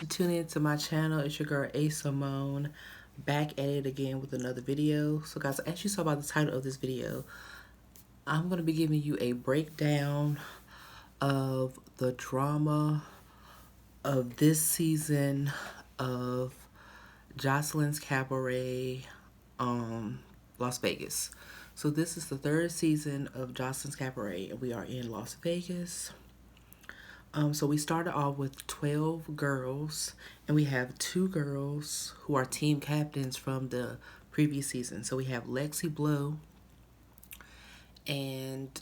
Tune in to my channel. It's your girl A.Simone, back at it again with another video. So guys, as you saw by the title of this video, I'm going to be giving you a breakdown of the drama of this season of Joseline's Cabaret, Las Vegas. So this is the third season of Joseline's Cabaret, and we are in Las Vegas. So we started off with 12 girls, and we have 2 girls who are team captains from the previous season. So we have Lexi Blow and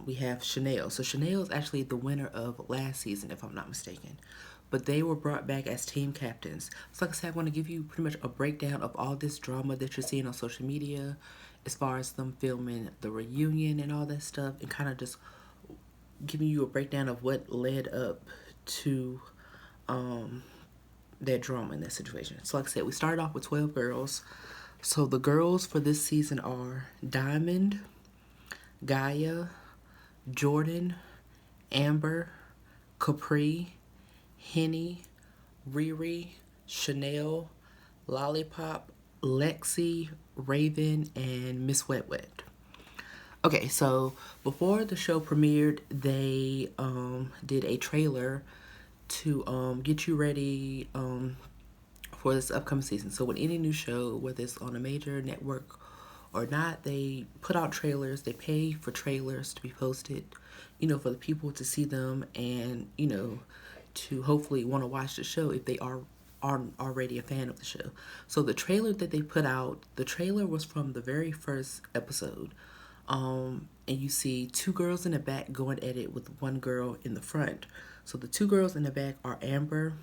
we have Chanel. So Chanel is actually the winner of last season, if I'm not mistaken. But they were brought back as team captains. So like I said, I want to give you pretty much a breakdown of all this drama that you're seeing on social media as far as them filming the reunion and all that stuff, and kind of just giving you a breakdown of what led up to that drama in that situation. So like I said, we started off with 12 girls. So the girls for this season are Diamond, Gaia, Jordan, Amber, Capri, Henny, Riri, Chanel, Lollipop, Lexi, Raven, and Miss Wet Wet. Okay, so before the show premiered, they did a trailer to get you ready for this upcoming season. So with any new show, whether it's on a major network or not, they put out trailers. They pay for trailers to be posted, for the people to see them and, to hopefully want to watch the show if they aren't already a fan of the show. So the trailer that they put out, the trailer was from the very first episode. And you see 2 girls in the back going at it with 1 girl in the front. So the 2 girls in the back are Amber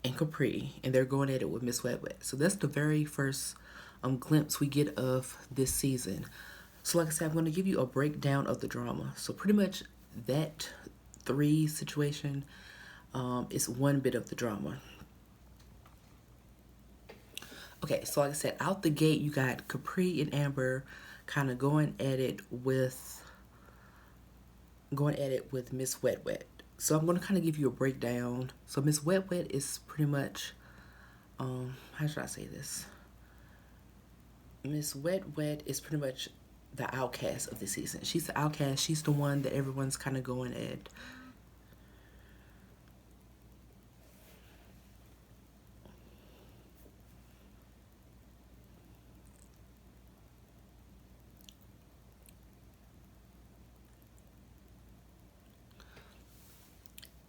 and Capri, and they're going at it with Miss Wet Wet. So that's the very first glimpse we get of this season. So like I said, I'm going to give you a breakdown of the drama. So pretty much that 3 situation is one bit of the drama. Okay, so like I said, out the gate, you got Capri and Amber kind of going at it with Miss Wet Wet. So I'm going to kind of give you a breakdown. So Miss Wet Wet is pretty much, how should I say this? Miss Wet Wet is pretty much the outcast of the season. She's the outcast. She's the one that everyone's kind of going at.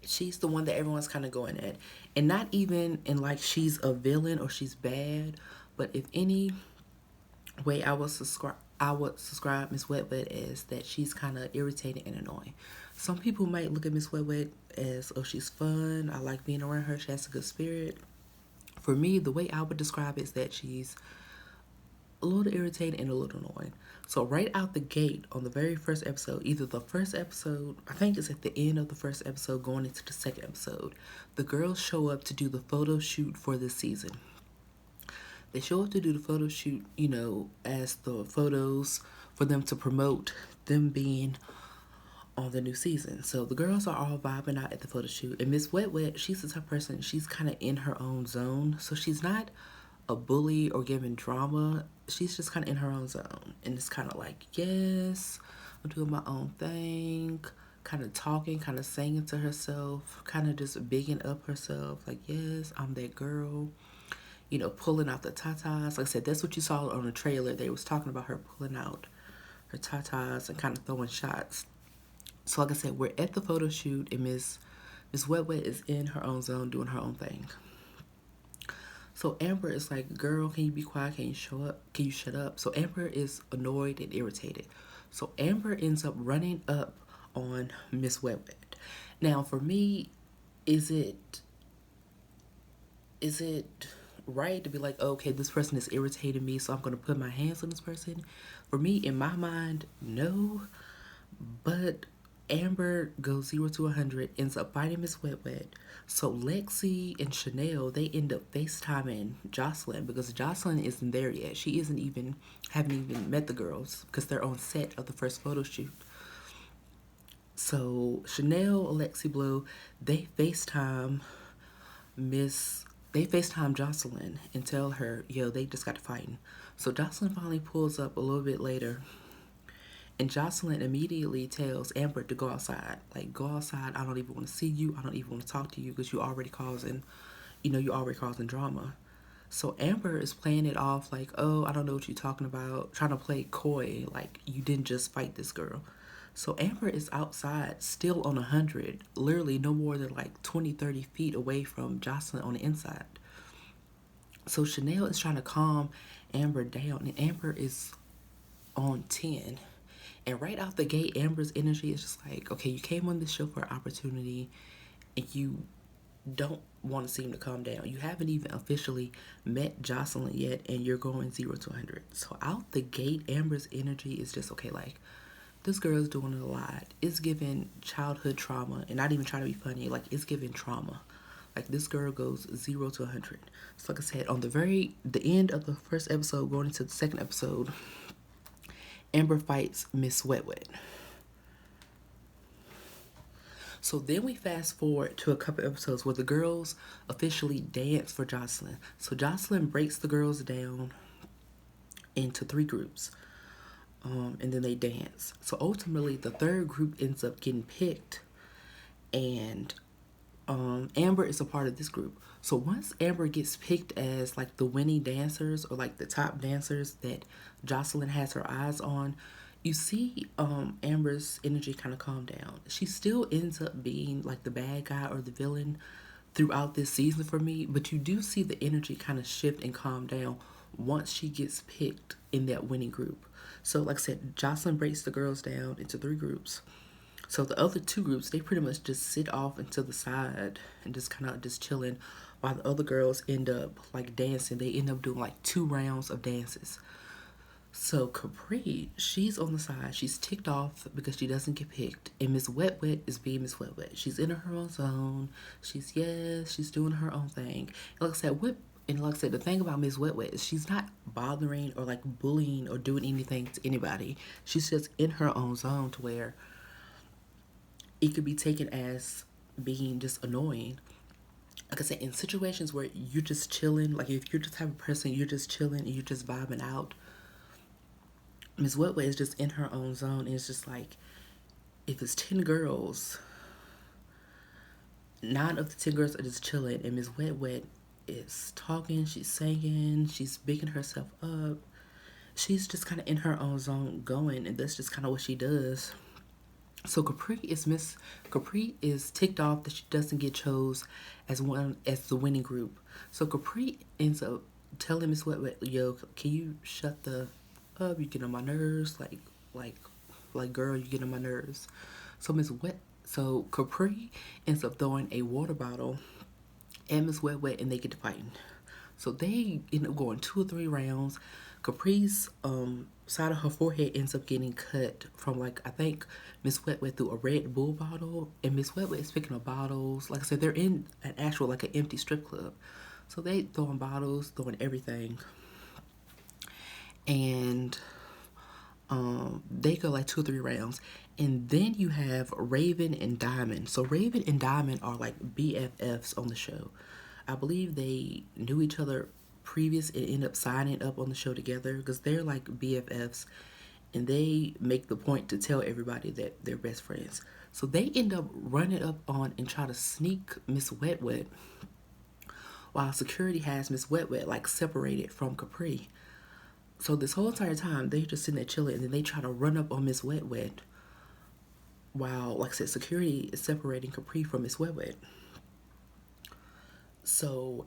She's the one that everyone's kind of going at. And not even in like she's a villain or she's bad, but if any way I would subscribe Miss Wet Wet as that she's kind of irritating and annoying. Some people might look at Miss Wet Wet as, oh, she's fun. I like being around her. She has a good spirit. For me, the way I would describe it is that she's a little irritating and a little annoying. So right out the gate on the very first episode, either the first episode, I think it's at the end of the first episode going into the second episode, the girls show up to do the photo shoot for this season. They show up to do the photo shoot, as the photos for them to promote them being on the new season. So the girls are all vibing out at the photo shoot. And Miss Wet Wet, she's the type of person, she's kind of in her own zone. So she's not a bully or giving drama. She's just kind of in her own zone. And it's kind of like, yes, I'm doing my own thing. Kind of talking, kind of singing to herself. Kind of just bigging up herself. Like, yes, I'm that girl. Pulling out the tatas. Like I said, that's what you saw on the trailer. They was talking about her pulling out her tatas and kind of throwing shots. So like I said, we're at the photo shoot and Miss Wet Wet is in her own zone doing her own thing. So Amber is like, girl, can you be quiet? Can you show up? Can you shut up? So Amber is annoyed and irritated. So Amber ends up running up on Miss Wet Wet. Now for me, is it right to be like, okay, this person is irritating me, so I'm going to put my hands on this person? For me, in my mind, no. But Amber goes 0 to 100, ends up fighting Miss Wet Wet. So Lexi and Chanel, they end up FaceTiming Joseline because Joseline isn't there yet. She haven't even met the girls because they're on set of the first photo shoot. So Chanel, Alexi Blue, they FaceTime Miss they FaceTime Joseline and tell her, yo, they just got to fighting. So Joseline finally pulls up a little bit later, and Joseline immediately tells Amber to go outside. Like, go outside. I don't even want to see you. I don't even want to talk to you because you're already causing drama. So Amber is playing it off like, oh, I don't know what you're talking about, trying to play coy, like you didn't just fight this girl. So Amber is outside, still on 100, literally no more than like 20, 30 feet away from Joseline on the inside. So Chanel is trying to calm Amber down, and Amber is on 10. And right out the gate, Amber's energy is just like, okay, you came on this show for an opportunity, and you don't want to seem to calm down. You haven't even officially met Joseline yet, and you're going 0 to 100. So out the gate, Amber's energy is just, okay, like, this girl is doing a lot. It's giving childhood trauma, and not even trying to be funny. Like, it's giving trauma. Like, this girl goes 0 to 100. So like I said, on the end of the first episode, going into the second episode, Amber fights Miss Wet Wet. So then we fast forward to a couple episodes where the girls officially dance for Joseline. So Joseline breaks the girls down into 3 groups, and then they dance. So ultimately, the third group ends up getting picked, and Amber is a part of this group. So once Amber gets picked as like the winning dancers or like the top dancers that Joseline has her eyes on, you see Amber's energy kind of calm down. She still ends up being like the bad guy or the villain throughout this season for me, but you do see the energy kind of shift and calm down once she gets picked in that winning group. So like I said, Joseline breaks the girls down into 3 groups. So the other 2 groups, they pretty much just sit off into the side and just kind of just chilling while the other girls end up like dancing. They end up doing like 2 rounds of dances. So Capri, she's on the side. She's ticked off because she doesn't get picked. And Miss Wet Wet is being Miss Wet Wet. She's in her own zone. She's doing her own thing. And like I said, the thing about Miss Wet Wet is she's not bothering or like bullying or doing anything to anybody. She's just in her own zone to where it could be taken as being just annoying. Like I said, in situations where you're just chilling, like if you're just type of person, you're just chilling and you're just vibing out, Miss Wet Wet is just in her own zone. And it's just like, if it's 10 girls, 9 of the 10 girls are just chilling, and Miss Wet Wet is talking, she's singing, she's bigging herself up. She's just kind of in her own zone going, and that's just kind of what she does. So Capri is ticked off that she doesn't get chose as the winning group. So Capri ends up telling Miss Wet Wet, yo, can you shut the up? You get on my nerves, like girl, you get on my nerves. So Capri ends up throwing a water bottle at Miss Wet Wet, and they get to fighting. So they end up going 2 or 3 rounds. Capri's side of her forehead ends up getting cut from, like, I think Miss Wet Wet threw a Red Bull bottle, and Miss Wet Wet is picking up bottles. Like I said, they're in an actual, like, an empty strip club. So they throwing bottles, throwing everything. And they go like 2 or 3 rounds. And then you have Raven and Diamond. So Raven and Diamond are like BFFs on the show. I believe they knew each other previous and end up signing up on the show together because they're like BFFs, and they make the point to tell everybody that they're best friends. So they end up running up on and try to sneak Miss Wet Wet while security has Miss Wet Wet like separated from Capri. So this whole entire time they just sitting there chilling, and then they try to run up on Miss Wet Wet while, like I said, security is separating Capri from Miss Wet Wet. So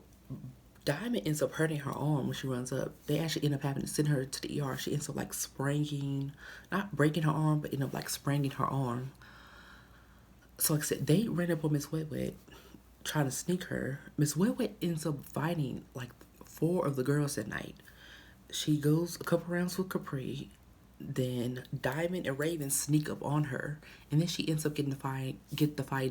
Diamond ends up hurting her arm when she runs up. They actually end up having to send her to the ER. She ends up like spraining, not breaking her arm, but end up like spraining her arm. So like I said, they ran up on Miss Wet Wet trying to sneak her. Miss Wet Wet ends up fighting like 4 of the girls that night. She goes a couple rounds with Capri. Then Diamond and Raven sneak up on her, and then she ends up getting the fight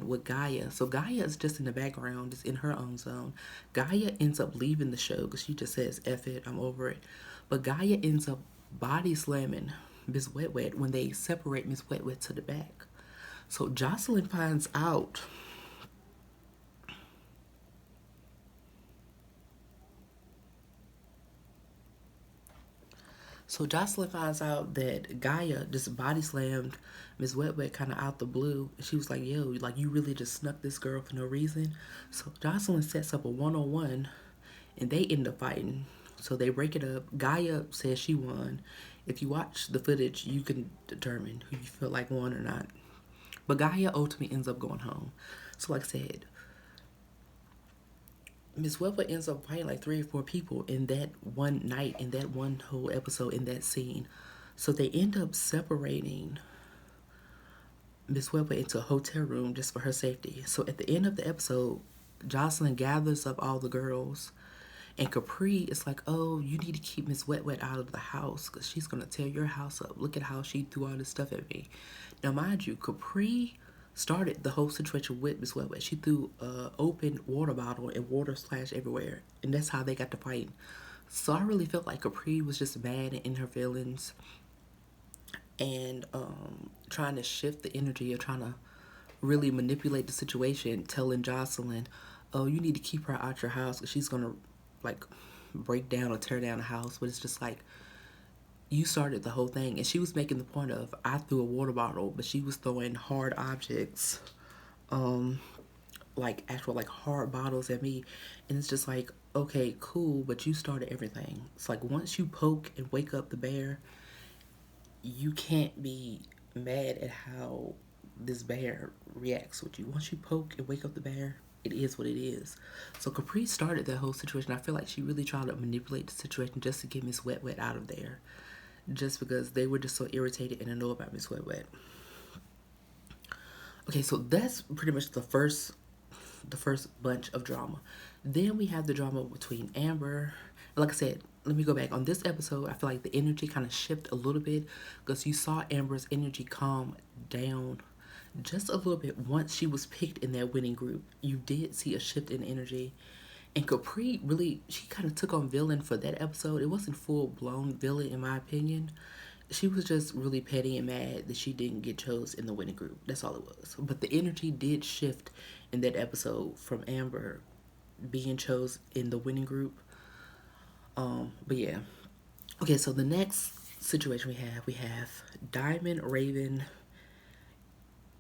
with Gaia. So Gaia is just in the background, just in her own zone. Gaia ends up leaving the show because she just says, "F it, I'm over it." But Gaia ends up body slamming Miss Wet Wet when they separate Miss Wet Wet to the back. So Joseline finds out. So Joseline finds out that Gaia just body slammed Miss Wet Wet kind of out the blue. She was like, "Yo, like you really just snuck this girl for no reason." So Joseline sets up a one-on-one, and they end up fighting. So they break it up. Gaia says she won. If you watch the footage, you can determine who you feel like won or not. But Gaia ultimately ends up going home. So like I said, Miss Webber ends up fighting like 3 or 4 people in that one night, in that one whole episode, in that scene. So they end up separating Miss Webber into a hotel room just for her safety. So at the end of the episode, Joseline gathers up all the girls, and Capri is like, "Oh, you need to keep Miss Wet Wet out of the house because she's gonna tear your house up. Look at how she threw all this stuff at me." Now, mind you, Capri started the whole situation with Miss Wet Wet. She threw a open water bottle and water splashed everywhere, and that's how they got to fighting. So I really felt like Capri was just mad and in her feelings, and trying to shift the energy of trying to really manipulate the situation, telling Joseline, "Oh, you need to keep her out your house because she's gonna like break down or tear down the house." But it's just like, you started the whole thing. And she was making the point of, I threw a water bottle, but she was throwing hard objects, um like actual like hard bottles at me. And it's just like, okay, cool, but you started everything. It's like, once you poke and wake up the bear, you can't be mad at how this bear reacts with you. Once you poke and wake up the bear, it is what it is. So Capri started that whole situation. I feel like she really tried to manipulate the situation just to get Miss Wet Wet out of there, just because they were just so irritated and annoyed about Miss Wet Wet. Okay, so that's pretty much the first bunch of drama. Then we have the drama between Amber. Like I said, let me go back. On this episode, I feel like the energy kind of shifted a little bit because you saw Amber's energy calm down just a little bit once she was picked in that winning group. You did see a shift in energy. And Capri really, she kind of took on villain for that episode. It wasn't full blown villain, in my opinion. She was just really petty and mad that she didn't get chose in the winning group. That's all it was. But the energy did shift in that episode from Amber being chose in the winning group. But yeah. Okay, so the next situation we have Diamond, Raven,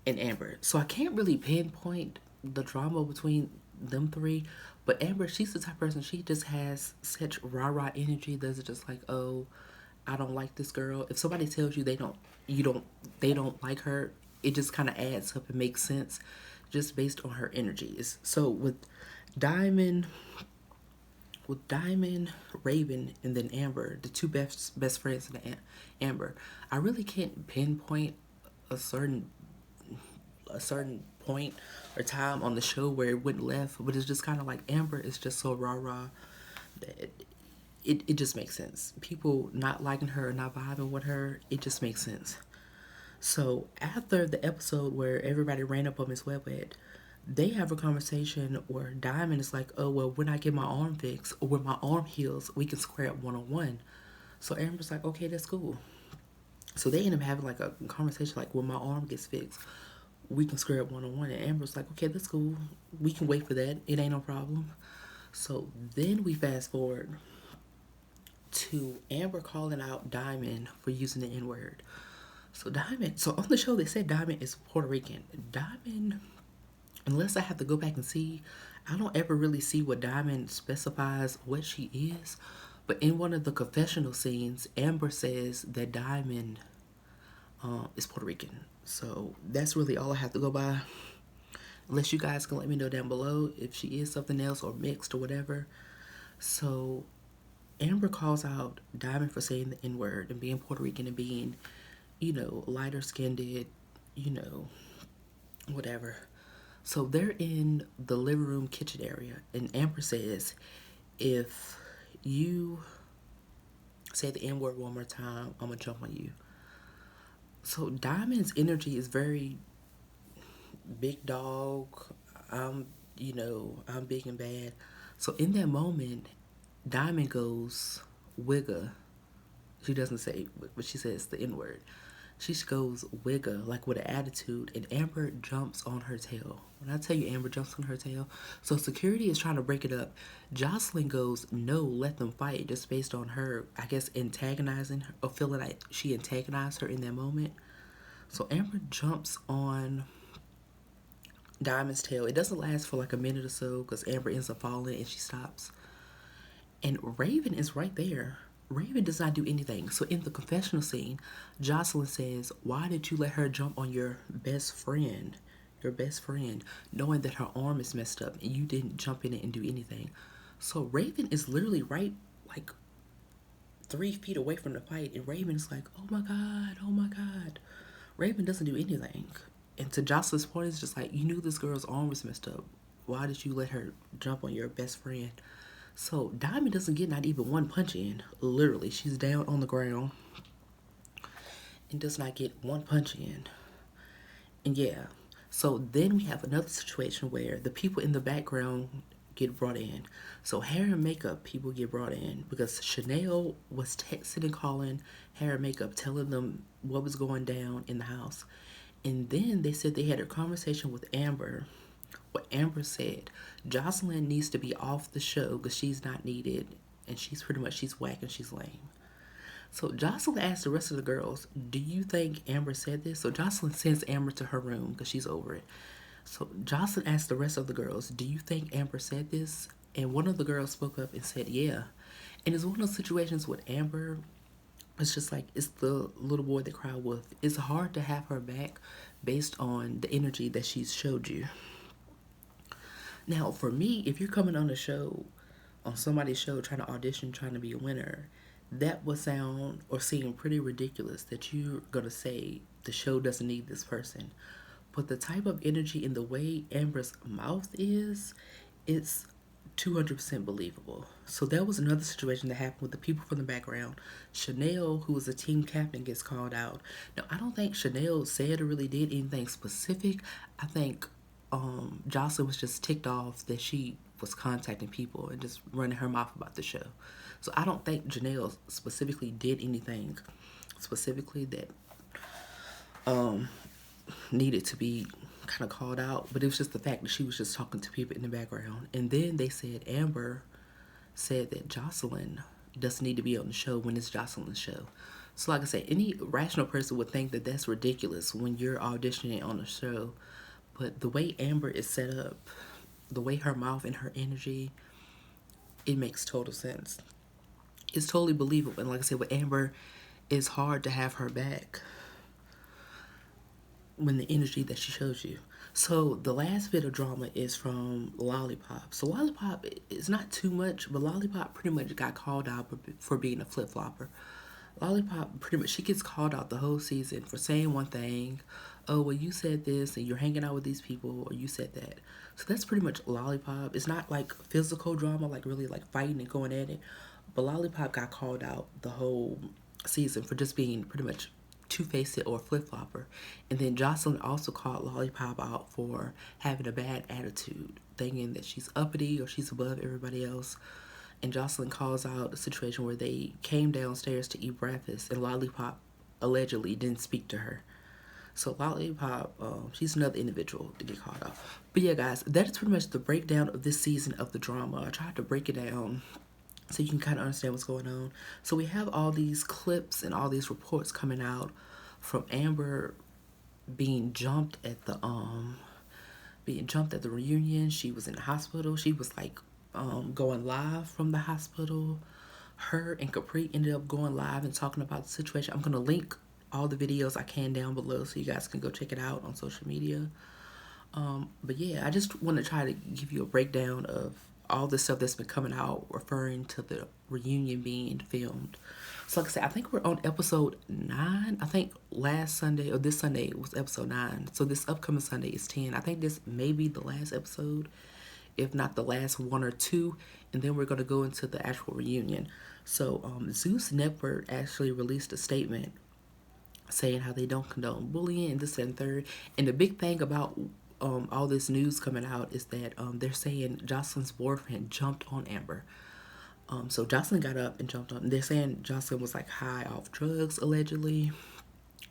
and Amber. So I can't really pinpoint the drama between them three, but Amber, she's the type of person, she just has such rah rah energy. That's just like, oh, I don't like this girl. If somebody tells you they don't like her, it just kind of adds up and makes sense, just based on her energies. So Diamond, Diamond, Raven, and then Amber, the two best friends in Amber, I really can't pinpoint a certain point or time on the show where it went left, but it's just kind of like Amber is just so rah rah that it just makes sense. People not liking her, not vibing with her, it just makes sense. So after the episode where everybody ran up on Miss Wet Wet, they have a conversation where Diamond is like, "Oh well, when I get my arm fixed or when my arm heals, we can square up 1-on-1." So Amber's like, "Okay, that's cool." So they end up having like a conversation like, "When my arm gets fixed, we can square up 1-on-1." And Amber's like, "Okay, that's cool. We can wait for that. It ain't no problem." So then we fast forward to Amber calling out Diamond for using the N word. So on the show they said Diamond is Puerto Rican. Diamond, unless I have to go back and see, I don't ever really see what Diamond specifies what she is. But in one of the confessional scenes, Amber says that Diamond is Puerto Rican. So that's really all I have to go by. Unless you guys can let me know down below if she is something else or mixed or whatever. So Amber calls out Diamond for saying the N word and being Puerto Rican and being, lighter skinned, whatever. So they're in the living room kitchen area, and Amber says, "If you say the N word one more time, I'm gonna jump on you." So Diamond's energy is very big dog. I'm big and bad. So in that moment, Diamond goes, "Wigga." She doesn't say, but she says the N word. She goes wigga, like with an attitude, and Amber jumps on her tail. When I tell you Amber jumps on her tail, so security is trying to break it up. Joseline goes, no, let them fight, just based on her, I guess, antagonizing her, or feeling like she antagonized her in that moment. So Amber jumps on Diamond's tail. It doesn't last for like a minute or so because Amber ends up falling and she stops. And Raven is right there. Raven does not do anything. So in the confessional scene, Joseline says, why did you let her jump on your best friend? Your best friend, knowing that her arm is messed up and you didn't jump in it and do anything. So Raven is literally right like 3 feet away from the fight, and Raven's like, oh my God, oh my God. Raven doesn't do anything. And to Joseline's point, it's just like, you knew this girl's arm was messed up. Why did you let her jump on your best friend? So Diamond doesn't get not even one punch in. Literally, she's down on the ground and does not get one punch in. And yeah, so then we have another situation where the people in the background get brought in. So hair and makeup people get brought in because Chanel was texting and calling hair and makeup, telling them what was going down in the house. And then they said they had a conversation with Amber. What Amber said, Joseline needs to be off the show because she's not needed, and she's whack and she's lame. So Joseline asked the rest of the girls, do you think Amber said this? So Joseline sends Amber to her room because she's over it. So Joseline asked the rest of the girls, do you think Amber said this? And one of the girls spoke up and said, yeah. And it's one of those situations with Amber, it's just like, it's the little boy that cried wolf. It's hard to have her back based on the energy that she's showed you. Now, for me, if you're coming on a show, on somebody's show, trying to audition, trying to be a winner, that would sound or seem pretty ridiculous that you're going to say the show doesn't need this person. But the type of energy and the way Amber's mouth is, it's 200% believable. So that was another situation that happened with the people from the background. Chanel, who was a team captain, gets called out. Now, I don't think Chanel said or really did anything specific. I think Jocelyn was just ticked off that she was contacting people and just running her mouth about the show. So I don't think Janelle specifically did anything specifically that needed to be kind of called out, but it was just the fact that she was just talking to people in the background. And then they said Amber said that Joseline doesn't need to be on the show when it's Joseline's show. So like I said, any rational person would think that that's ridiculous when you're auditioning on a show. But the way Amber is set up, the way her mouth and her energy, it makes total sense. It's totally believable. And like I said, with Amber, it's hard to have her back when the energy that she shows you. So the last bit of drama is from Lollipop. So Lollipop is not too much, but Lollipop pretty much got called out for being a flip-flopper. Lollipop, pretty much, she gets called out the whole season for saying one thing. Oh, well, you said this, and you're hanging out with these people, or you said that. So that's pretty much Lollipop. It's not like physical drama, like really like fighting and going at it. But Lollipop got called out the whole season for just being pretty much two-faced or flip-flopper. And then Joseline also called Lollipop out for having a bad attitude, thinking that she's uppity or she's above everybody else. And Joseline calls out a situation where they came downstairs to eat breakfast and Lollipop allegedly didn't speak to her. So Lollipop, she's another individual to get called out. But yeah, guys, that is pretty much the breakdown of this season of the drama. I tried to break it down so you can kind of understand what's going on. So we have all these clips and all these reports coming out from Amber being jumped at the reunion. She was in the hospital. She was like going live from the hospital. Her and Capri ended up going live and talking about the situation. I'm gonna link all the videos I can down below so you guys can go check it out on social media. But yeah, I just want to try to give you a breakdown of all the stuff that's been coming out referring to the reunion being filmed. So like I said, I think we're on episode 9. I think last Sunday or this Sunday was episode 9. So this upcoming Sunday is 10. I think this may be the last episode, if not the last one or two. And then we're going to go into the actual reunion. So Zeus Network actually released a statement saying how they don't condone bullying and this and third. And the big thing about all this news coming out is that they're saying Joseline's boyfriend jumped on Amber. So Joseline got up and jumped on. They're saying Joseline was like high off drugs allegedly,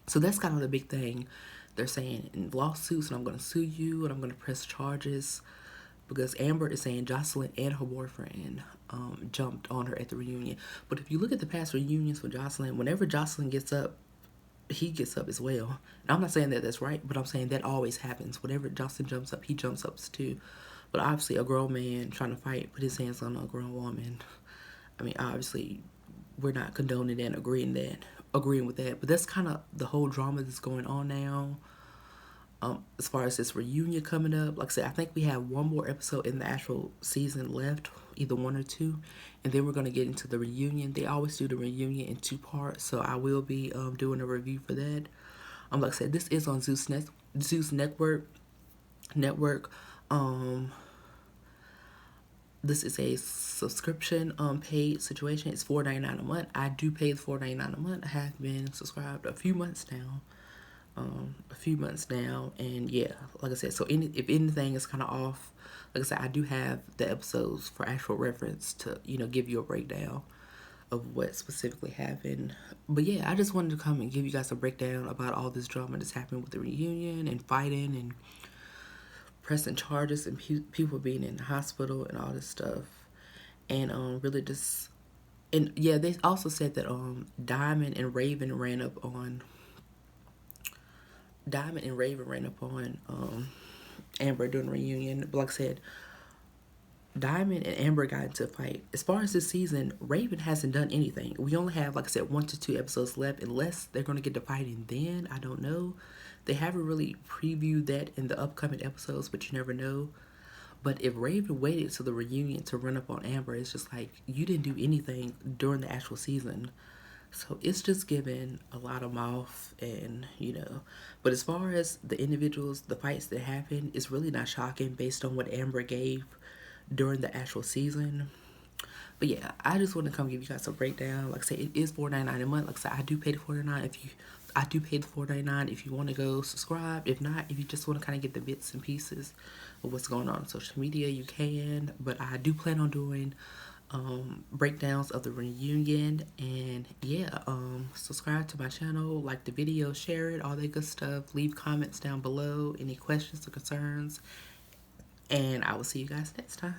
So that's kind of the big thing. They're saying in lawsuits, and I'm going to sue you, and I'm going to press charges, because Amber is saying Joseline and her boyfriend jumped on her at the reunion. But if you look at the past reunions for Joseline, whenever Joseline gets up, he gets up as well. And I'm not saying that that's right, but I'm saying that always happens. Whenever Joseline jumps up, he jumps up too. But obviously, a grown man trying to fight, put his hands on a grown woman. I mean, obviously, we're not condoning and agreeing with that. But that's kind of the whole drama that's going on now. As far as this reunion coming up, like I said, I think we have one more episode in the actual season left, either one or two, and then we're gonna get into the reunion. They always do the reunion in two parts, so I will be doing a review for that. Like I said, this is on Zeus Network. Um, this is a subscription paid situation. It's $4.99 a month. I do pay the $4.99 a month. I have been subscribed a few months now. And yeah, like I said, so if anything is kind of off, like I said, I do have the episodes for actual reference to give you a breakdown of what specifically happened. But yeah, I just wanted to come and give you guys a breakdown about all this drama that's happened with the reunion and fighting and pressing charges and people being in the hospital and all this stuff, and really just. And yeah, they also said that Diamond and Raven ran up on Amber during the reunion. But like I said, Diamond and Amber got into a fight. As far as this season, Raven hasn't done anything. We only have, like I said, 1 to 2 episodes left. Unless they're going to get to fighting then, I don't know. They haven't really previewed that in the upcoming episodes, but you never know. But if Raven waited to the reunion to run up on Amber, it's just like, you didn't do anything during the actual season. So it's just giving a lot of mouth, and. But as far as the individuals, the fights that happened, it's really not shocking based on what Amber gave during the actual season. But yeah, I just want to come give you guys a breakdown. Like I said, it is $4.99 a month. Like I said, I do pay the $4.99 I do pay the $4.99 if you want to go subscribe. If not, if you just want to kind of get the bits and pieces of what's going on social media, you can. But I do plan on doing breakdowns of the reunion, and yeah, subscribe to my channel, like the video, share it, all that good stuff. Leave comments down below, any questions or concerns, and I will see you guys next time.